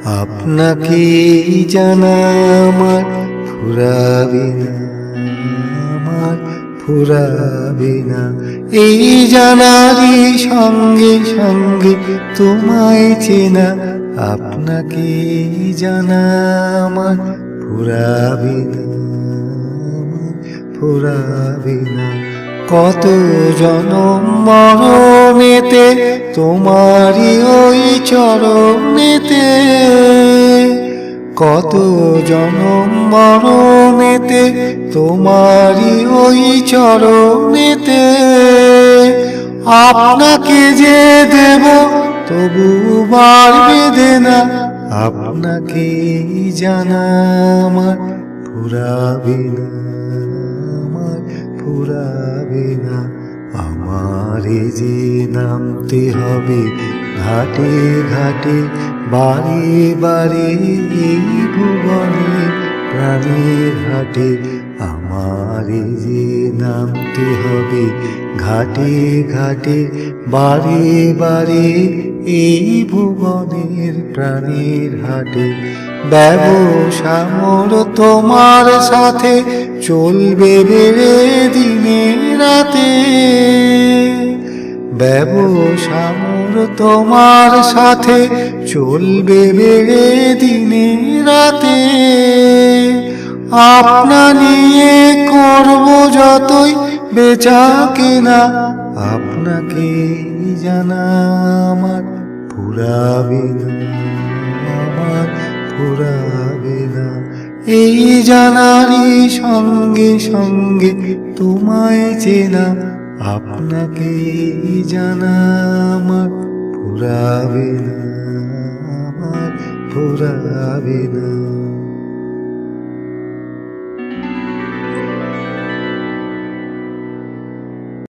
আপনাকে জানা আমার ফুরাবে না, আমার ফুরাবে না। এই জানারই সঙ্গে সঙ্গে তোমায় চেনা, আপনাকে জানা আমার ফুরাবে না, ফুরাবে না। কত জনম মরণেতে তোমারই ওই চরণেতে, কত জনম মরণেতে তোমারই ওই চরণেতে। আপনাকে যে দেব তবু বাড়বে না, আপনাকে জানা আমার ফুরাবে না, আমার ফুরাবে না। আমারে যে নামতে হবে ঘাটে ঘাটে, বারে বারে এই ভুবনে প্রাণের হাটে। আমারে যে নামতে হবে ঘাটে ঘাটে, বারে বারে এই ভুবনের প্রাণের হাটে। ব্যবসা মোর তোমার সাথে চলবে বেড়ে দিনে রাতে, ব্যবসা মোর তোমার সাথে চলবে বেড়ে দিনে রাতে। আপনা নিয়ে করব যতই বেচা কেনা, আপনাকে জানা আমার ফুরাবে না, আমার ফুরাবে না। এই জানারই সঙ্গে সঙ্গে তোমায় চেনা, আপনাকে জানা আমার ফুরাবে না, আমার ফুরাবে না।